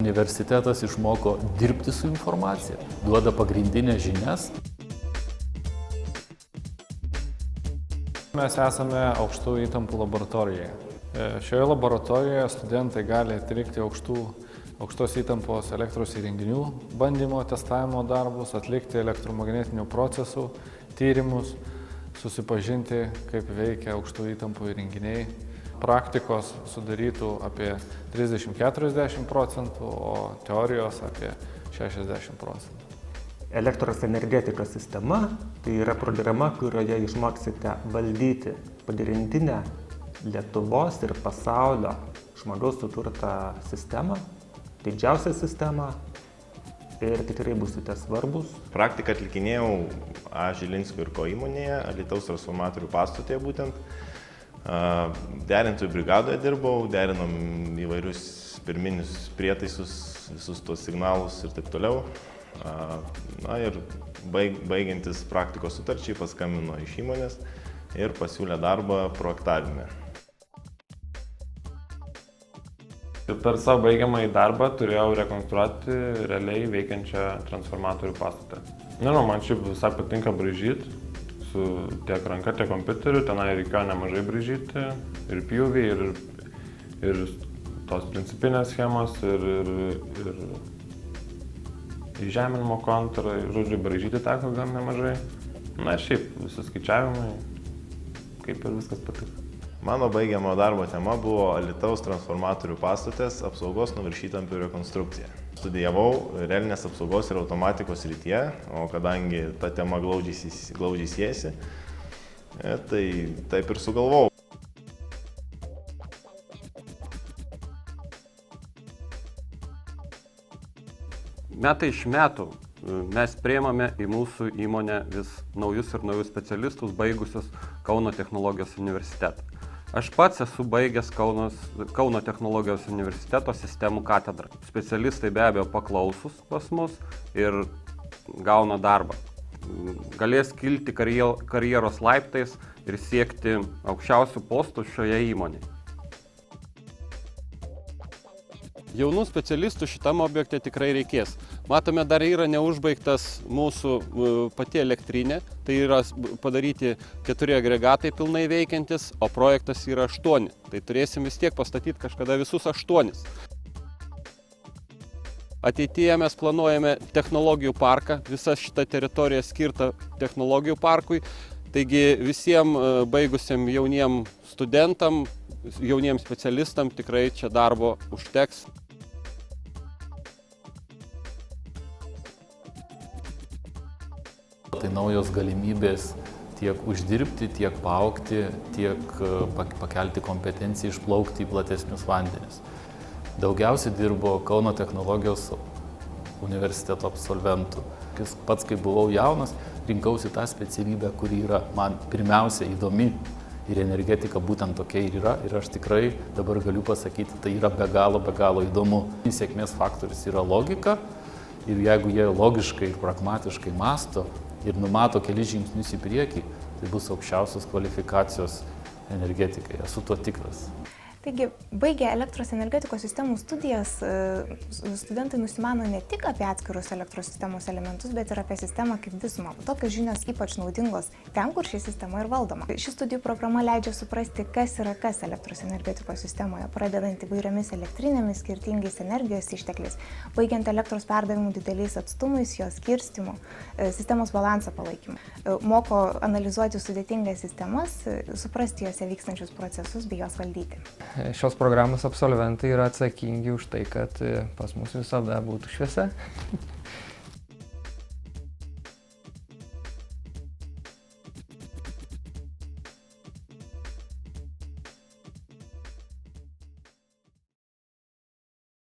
Universitetas išmoko dirbti su informacija, duoda pagrindinės žinias. Mes esame aukštų įtampų laboratorijoje. Šioje laboratorijoje studentai gali atlikti aukštos įtampos elektros įrenginių bandymo, testavimo darbus, atlikti elektromagnetinių procesų tyrimus, susipažinti, kaip veikia aukštų įtampų įrenginiai. Praktikos sudarytų apie 30–40%, o teorijos apie 60%. Elektros energetikos sistema tai yra programa, kurioje išmoksite valdyti pagrindinę Lietuvos ir pasaulio žmogaus sukurtą sistemą, didžiausią sistemą, ir tikrai būsite svarbus. Praktiką atlikinėjau Žilinsko ir Ko įmonėje, Alytaus transformatorių pastotėje būtent. Derintojų brigadoje dirbau, derinom įvairius pirminius prietaisus, visus tuos signalus ir taip toliau. Na ir baigiantis praktikos sutarčiai paskambino iš įmonės ir pasiūlė darbą projektavime. Per savo baigiamąjį darbą turėjau rekonstruoti realiai veikiančią transformatorių pastatą. Man šiaip visai patinka braižyti, su tiek ranka, tiek kompiuteriu. Tenai reikėjo nemažai braižyti, ir pjūviai, ir tos principinės schemos, ir įžeminimo kontūrai, žodžiu, braižyti teko gan nemažai. Na ir šiaip, visi skaičiavimai, kaip ir viskas patiko. Mano baigiamo darbo tema buvo Alytaus transformatorių pastotės apsaugos nuo viršytampių rekonstrukcija. Studijavau realinės apsaugos ir automatikos srityje, o kadangi ta tema glaudžiai siejasi, tai taip ir sugalvojau. Metai iš metų mes priimame į mūsų įmonę vis naujus ir naujus specialistus, baigusius Kauno technologijos universitetą. Aš pats esu baigęs Kauno technologijos universiteto sistemų katedrą. Specialistai be abejo paklausus pas mus ir gauna darbą. Galės kilti karjeros laiptais ir siekti aukščiausių postų šioje įmonėje. Jaunų specialistų šitam objekte tikrai reikės. Matome, dar yra neužbaigtas mūsų pati elektrinė, tai yra padaryti 4 agregatai pilnai veikiantis, o projektas yra 8. Tai turėsim vis tiek pastatyti kažkada visus 8. Ateityje mes planuojame technologijų parką, visa šita teritorija skirta technologijų parkui, taigi visiems baigusiem jauniem studentam, jauniem specialistam tikrai čia darbo užteks. Tai naujos galimybės tiek uždirbti, tiek paaugti, tiek pakelti kompetenciją, išplaukti į platesnius vandenis. Daugiausiai dirbo Kauno technologijos universiteto absolventų. Pats, kai buvau jaunas, rinkausi tą specialybę, kuri yra man pirmiausia įdomi. Ir energetika būtent tokia ir yra. Ir aš tikrai dabar galiu pasakyti, tai yra be galo įdomu. Sėkmės faktorius yra logika. Ir jeigu jie logiškai ir pragmatiškai mąsto ir numato kelis žingsnius į priekį, tai bus aukščiausios kvalifikacijos energetikai. Esu tuo tikras. Taigi, baigę elektros energetikos sistemų studijas, studentai nusimano ne tik apie atskirus elektros sistemos elementus, bet ir apie sistemą kaip visumą. Tokios žinios ypač naudingos ten, kur ši sistema ir valdoma. Ši studijų programa leidžia suprasti, kas yra kas elektros energetikos sistemoje, pradedant įvairiomis elektrinėmis, skirtingais energijos ištekliais, baigiant elektros perdavimu dideliais atstumais, jos skirstimu, sistemos balansą palaikymu. Moko analizuoti sudėtingas sistemas, suprasti jose vykstančius procesus bei juos valdyti. Šios programos absolventai yra atsakingi už tai, kad pas mus visada būtų šviesa.